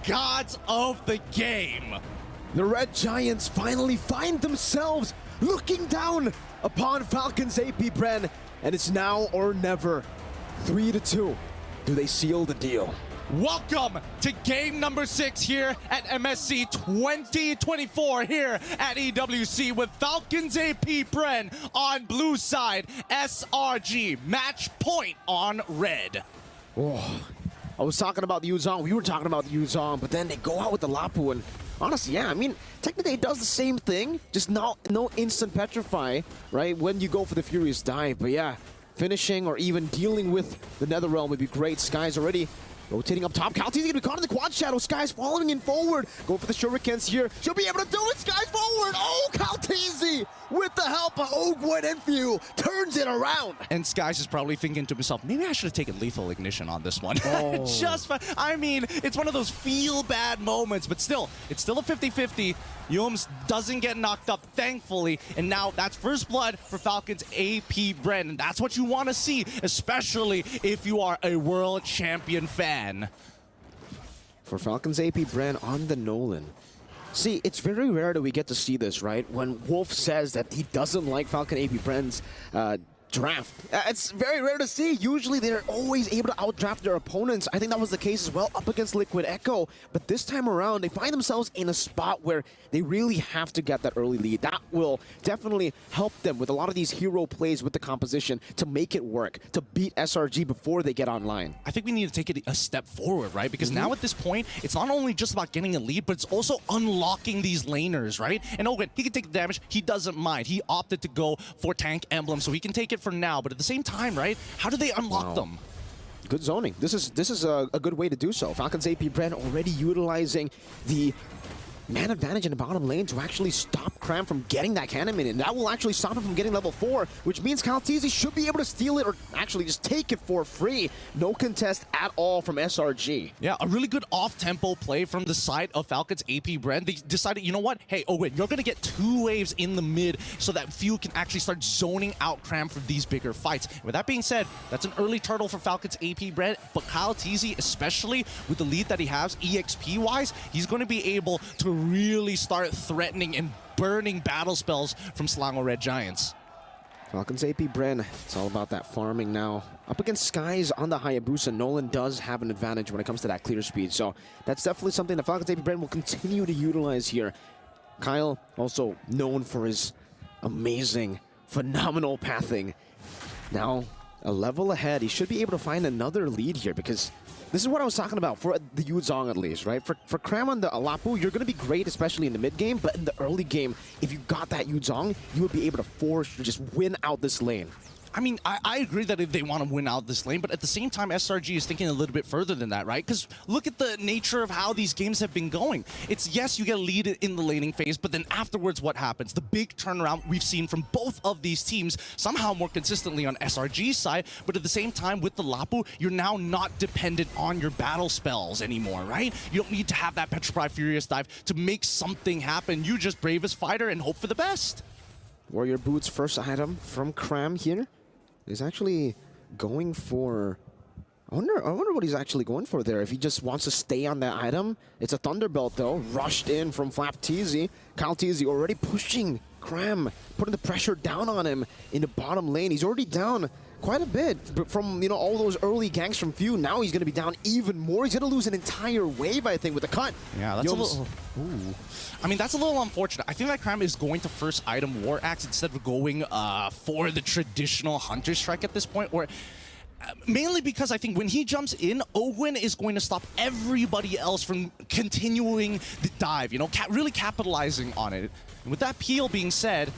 Gods of the game. The Red Giants finally find themselves looking down upon Falcons Apbren, and it's now or never. 3-2. Do they seal the deal? Welcome to game number 6 here at MSC 2024 here at EWC with Falcons Apbren on blue side, SRG match point on red. Oh, I was talking about the Yuzong, we were talking about the Yuzong, but then they go out with the Lapu, and honestly, yeah, I mean, technically it does the same thing, just no instant petrify, right, when you go for the Furious Dive, but yeah, finishing or even dealing with the Netherrealm would be great. Sky's already rotating up top. Kalti's gonna be caught in the quad shadow. Sky's following in forward. Going for the shurikens here. She'll be able to do it. Sky's forward. Oh, Kaltizi with the help of Ogwin and Few turns it around. And Sky's is probably thinking to himself, maybe I should have taken lethal ignition on this one. Oh. I mean, it's one of those feel bad moments, but still, it's still a 50-50. Yums doesn't get knocked up, thankfully, and now that's first blood for Falcons Apbren, and that's what you want to see, especially if you are a world champion fan. For Falcons Apbren on the Nolan. See, it's very rare that we get to see this, right? When Wolf says that he doesn't like Falcon Apbren's draft. It's very rare to see. Usually they're always able to outdraft their opponents. I think that was the case as well up against Liquid Echo. But this time around, they find themselves in a spot where they really have to get that early lead. That will definitely help them with a lot of these hero plays with the composition to make it work, to beat SRG before they get online. I think we need to take it a step forward, right? Because now at this point, it's not only just about getting a lead, but it's also unlocking these laners, right? And Ogwin, he can take the damage. He doesn't mind. He opted to go for tank emblem, so he can take it for now, but at the same time, right, how do they unlock them? Good zoning. This is a good way to do so. Falcons Apbren already utilizing the man advantage in the bottom lane to actually stop Cram from getting that cannon minion. That will actually stop him from getting level 4, which means Kaltizi should be able to steal it or actually just take it for free. No contest at all from SRG. Yeah, a really good off-tempo play from the side of Falcons Apbren. They decided, you know what? Hey, Owen, you're going to get 2 waves in the mid so that Few can actually start zoning out Cram for these bigger fights. With that being said, that's an early turtle for Falcons Apbren, but Kaltizi, especially with the lead that he has EXP-wise, he's going to be able to really start threatening and burning battle spells from Selangor Red Giants. Falcons Apbren, it's all about that farming now. Up against Skies on the Hayabusa, Nolan does have an advantage when it comes to that clear speed, so that's definitely something that Falcons Apbren will continue to utilize here. Kyle, also known for his amazing, phenomenal pathing. Now, a level ahead, he should be able to find another lead here because this is what I was talking about for the Yuzong at least, right? For Cram on the Alapu, you're going to be great, especially in the mid game, but in the early game, if you got that Yuzong, you would be able to force to just win out this lane. I mean, I agree that if they want to win out this lane, but at the same time, SRG is thinking a little bit further than that, right? Because look at the nature of how these games have been going. It's, yes, you get a lead in the laning phase, but then afterwards, what happens? The big turnaround we've seen from both of these teams, somehow more consistently on SRG's side, but at the same time, with the Lapu, you're now not dependent on your battle spells anymore, right? You don't need to have that Petrify Furious Dive to make something happen. You just bravest fighter and hope for the best. Warrior Boots' first item from Cram here is actually going for... I wonder what he's actually going for there. If he just wants to stay on that item. It's a Thunderbelt though, rushed in from Flapteezy. Kaltizi already pushing Cram, putting the pressure down on him in the bottom lane. He's already down quite a bit from, you know, all those early ganks from Few. Now he's going to be down even more. He's going to lose an entire wave, I think, with the cut. Yeah, that's a little... Ooh. I mean, that's a little unfortunate. I think that Cram is going to first item War Axe instead of going for the traditional Hunter Strike at this point, or mainly because I think when he jumps in, Ogwin is going to stop everybody else from continuing the dive, you know, really capitalizing on it. And with that peel being said,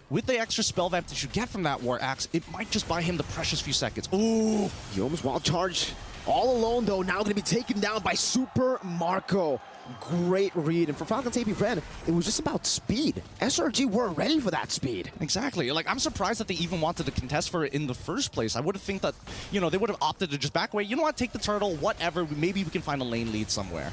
with the extra spell vamp that you get from that War Axe, it might just buy him the precious few seconds. Ooh! Yomes wild charge. All alone, though, now going to be taken down by Super Marco. Great read. And for Falcons Apbren, it was just about speed. SRG weren't ready for that speed. Exactly. Like, I'm surprised that they even wanted to contest for it in the first place. I would have think that, you know, they would have opted to just back away. You know what? Take the turtle, whatever. Maybe we can find a lane lead somewhere.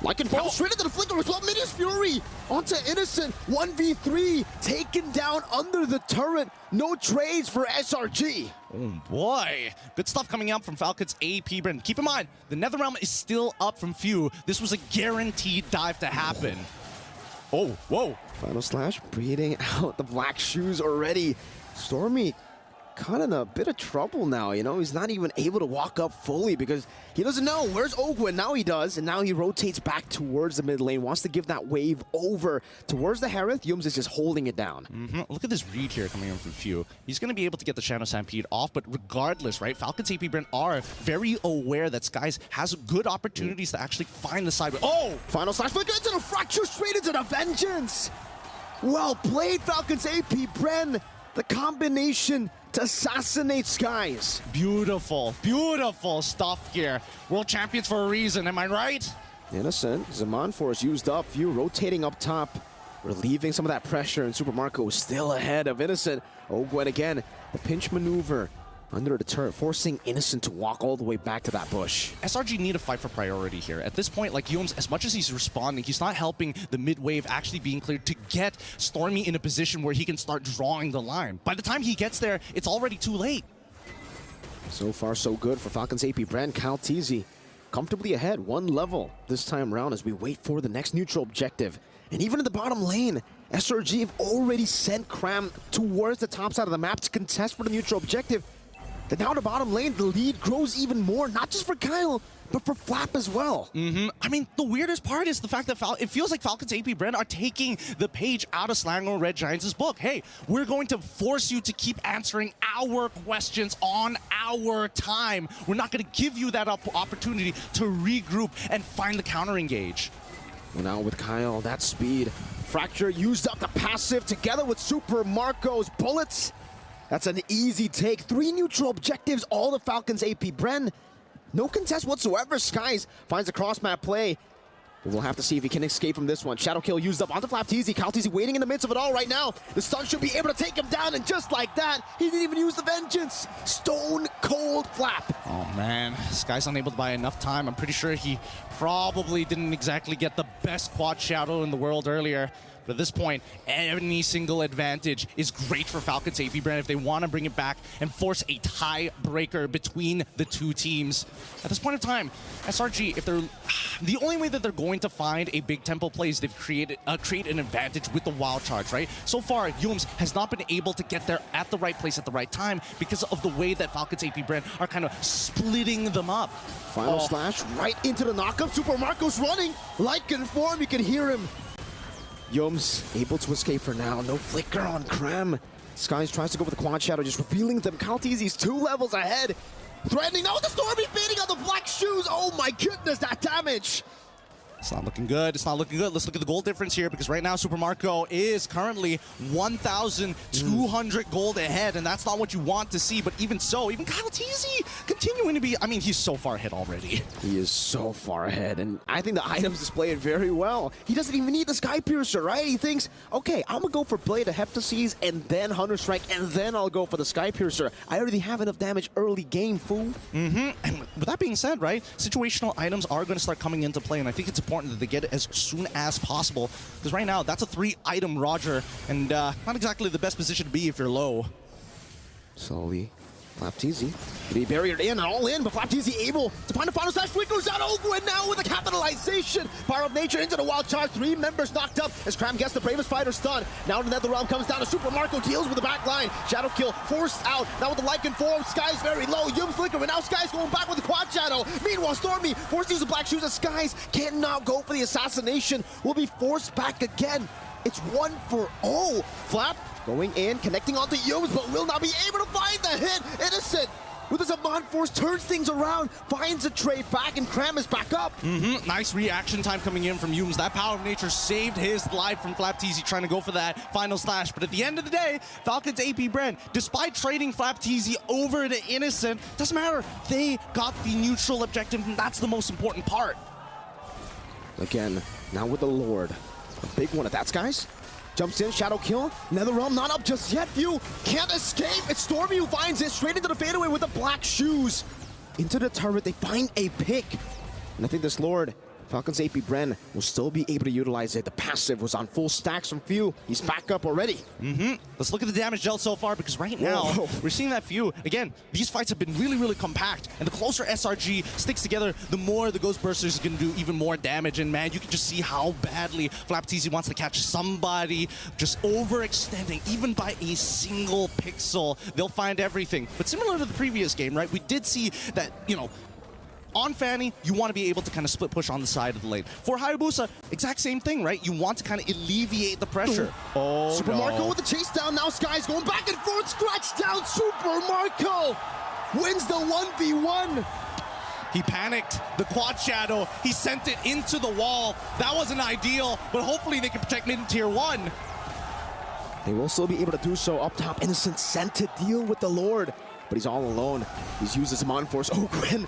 Lycan falls straight into the flicker as well. Mini's Fury onto Innocent. 1v3 taken down under the turret. No trades for SRG. Oh boy, good stuff coming out from Falcons Apbren. Keep in mind, the Netherrealm is still up from few. This was a guaranteed dive to happen. Oh, whoa. Final Slash breeding out the black shoes already. Stormy kind of in a bit of trouble now, you know? He's not even able to walk up fully because he doesn't know where's Ogwen. Now he does, and now he rotates back towards the mid lane, wants to give that wave over towards the Harith. Yums is just holding it down. Look at this read here coming in from Few. He's going to be able to get the Shadow Stampede off, but regardless, right, Falcons Apbren are very aware that Skies has good opportunities to actually find the side. Oh! Final Slash flicker into the fracture, straight into the Vengeance! Well played, Falcons Apbren. The combination to assassinate Skies. Beautiful, beautiful stuff here. World champions for a reason, am I right? Innocent, Zaman Force used up, Few rotating up top, relieving some of that pressure, and Super Marco is still ahead of Innocent. Ogwen again, the pinch maneuver under the turret, forcing Innocent to walk all the way back to that bush. SRG need to fight for priority here. At this point, like Yums, as much as he's responding, he's not helping the mid wave actually being cleared to get Stormy in a position where he can start drawing the line. By the time he gets there, it's already too late. So far, so good for Falcons Apbren. Kyle Teasy comfortably ahead, one level this time around as we wait for the next neutral objective. And even in the bottom lane, SRG have already sent Cram towards the top side of the map to contest for the neutral objective. Then now the bottom lane, the lead grows even more, not just for Kyle, but for Flap as well. I mean, the weirdest part is the fact that it feels like Falcons Apbren are taking the page out of Selangor Red Giants' book. Hey, we're going to force you to keep answering our questions on our time. We're not going to give you that opportunity to regroup and find the counter engage. Well, now with Kyle, that speed. Fracture used up the passive together with Super Marco's bullets. That's an easy take. 3 neutral objectives, all the Falcons Apbren. No contest whatsoever. Skies finds a cross-map play. We'll have to see if he can escape from this one. Shadow kill used up onto Flap Teasy. Kyle Teasy waiting in the midst of it all right now. The stun should be able to take him down, and just like that, he didn't even use the Vengeance. Stone cold Flap. Oh man, Sky's unable to buy enough time. I'm pretty sure he probably didn't exactly get the best quad Shadow in the world earlier. But at this point, any single advantage is great for Falcons Apbren if they want to bring it back and force a tiebreaker between the two teams. At this point in time, SRG, if they're the only way that they're going to find a big tempo play is they've create an advantage with the wild charge, right? So far, Yums has not been able to get there at the right place at the right time because of the way that Falcons Apbren are kind of splitting them up. Final Slash right into the knockup. Super Marco's running. Lycan form, you can hear him. Yums able to escape for now. No flicker on Cram. Skies tries to go for the quad shadow, just revealing them. Kyle Teasy's 2 levels ahead. Threatening now with the Stormy beating on the black shoes. Oh my goodness, that damage. It's not looking good. It's not looking good. Let's look at the gold difference here because right now Super Marco is currently 1,200 gold ahead, and that's not what you want to see. But even so, even Kyle Teasy continuing to be, I mean, he's so far ahead already. He is so far ahead, and I think the items display it very well. He doesn't even need the Sky Piercer, right? He thinks, okay, I'm gonna go for Blade of Heptases and then Hunter Strike, and then I'll go for the Sky Piercer. I already have enough damage early game, fool. And with that being said, right, situational items are going to start coming into play, and I think it's important that they get it as soon as possible, because right now that's a 3-item Roger, and not exactly the best position to be if you're low. Slowly, Flap Teasy be barriered in and all in, but Flap Teasy able to find a final slash. Quick goes out. Ogwen now with a capitalization. Power of Nature into the wild charge. 3 members knocked up as Cram gets the bravest fighter stun. Now the Netherrealm comes down to Super Marco, deals with the back line. Shadow kill forced out. Now with the Lycan form, Sky's very low. Yum flicker, and now Sky's going back with the quad shadow. Meanwhile, Stormy forced to use the black shoes, and Skies cannot go for the assassination. Will be forced back again. It's 1-for-0. Flap going in, connecting onto Yums, but will not be able to find the hit. Innocent with his Amon Force turns things around, finds a trade back, and Cram is back up. Nice reaction time coming in from Yums. That Power of Nature saved his life from Flap Teasy trying to go for that final slash. But at the end of the day, Falcons Apbren, despite trading Flap Teasy over to Innocent, doesn't matter. They got the neutral objective, and that's the most important part. Again, now with the Lord. A big one at that, Skies. Jumps in, shadow kill. Netherrealm not up just yet. Few can't escape. It's Stormy who finds it straight into the fadeaway with the black shoes. Into the turret, they find a pick. And I think this Lord Falcons Apbren will still be able to utilize it. The passive was on full stacks from Few. He's back up already. Let's look at the damage dealt so far, because right now, Whoa. we're seeing that Few. Again, these fights have been really, really compact, and the closer SRG sticks together, the more the Ghost Burster is going to do even more damage. And man, you can just see how badly Flapteezy wants to catch somebody, just overextending, even by a single pixel. They'll find everything. But similar to the previous game, right, we did see that, you know, on Fanny, you want to be able to kind of split push on the side of the lane. For Hayabusa, exact same thing, right? You want to kind of alleviate the pressure. Oh, Super Marco with the chase down. Now Sky's going back and forth. Scratch down. Super Marco wins the 1v1. He panicked. The quad shadow, he sent it into the wall. That wasn't ideal, but hopefully they can protect mid and tier 1. They will still be able to do so up top. Innocent sent to deal with the Lord, but he's all alone. He's used his Mon Force. Oh, Gwen.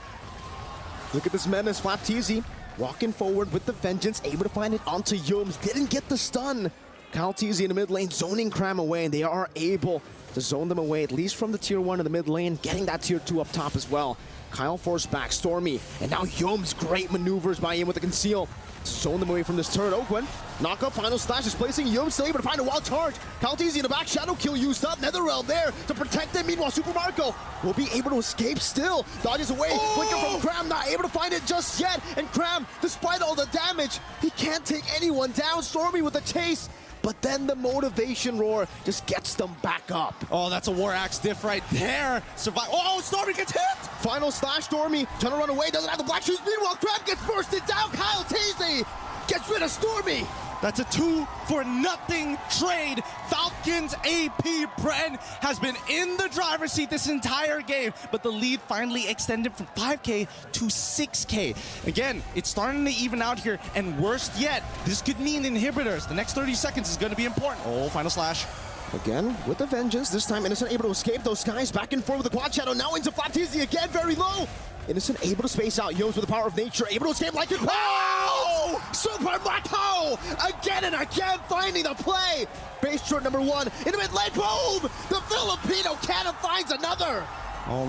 Look at this menace. Flapteezy walking forward with the vengeance, able to find it onto Yums. Didn't get the stun. Kyle Teasy in the mid lane, zoning Cram away, and they are able to zone them away, at least from the tier 1 in the mid lane, getting that tier 2 up top as well. Kyle forced back Stormy, and now Yums, great maneuvers by him with the conceal. Zone them away from this turret. Oakwen, knock up, final slash, displacing Yums, still able to find a wild charge. Kyle Teasy in the back, shadow kill used up. Netherrealm there to protect them. Meanwhile, Super Marco will be able to escape still. Dodges away, flicker from Cram, not able to find it just yet. And Cram, despite all the damage, he can't take anyone down. Stormy with the chase. But then the motivation roar just gets them back up. Oh, that's a War Axe diff right there. Survive. Oh, Stormy gets hit! Final slash, Stormy trying to run away, doesn't have the black shoes. Meanwhile, Crab gets bursted down. Kyle Teasy gets rid of Stormy. That's a 2-for-nothing trade. Falcons Apbren has been in the driver's seat this entire game, but the lead finally extended from 5K to 6K. Again, it's starting to even out here, and worst yet, this could mean inhibitors. The next 30 seconds is going to be important. Oh, final slash. Again, with the vengeance, this time Innocent able to escape those skies, back and forth with the quad shadow, now into Flapteezy again, very low. Innocent able to space out Yos with the power of nature, able to escape like it. Oh! Super Marco! Again and again, finding the play. Base short number 1, in the mid lane, boom! The Filipino cannon finds another. Oh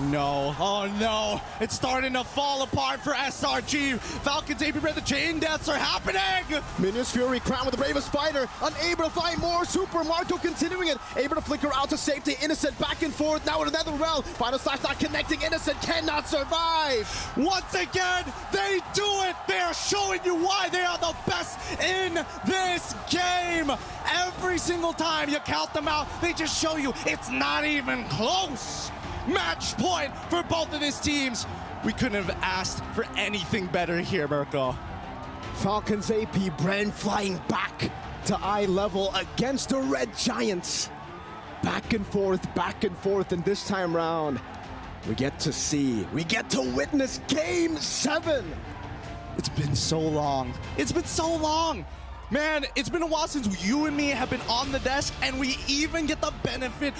no, it's starting to fall apart for SRG. Falcons Apbren, the chain deaths are happening! Minions Fury crowned with the bravest fighter, unable to find more. Super Marco continuing it, able to flicker out to safety. Innocent back and forth, now in another round. Final slash not connecting, Innocent cannot survive. Once again, they do it! They are showing you why they are the best in this game! Every single time you count them out, they just show you it's not even close! Match point for both of these teams. We couldn't have asked for anything better here, Mirko. Falcons Apbren flying back to eye level against the Red Giants. Back and forth, and this time round, we get to witness Game 7. It's been so long. It's been so long. Man, it's been a while since you and me have been on the desk, and we even get the benefit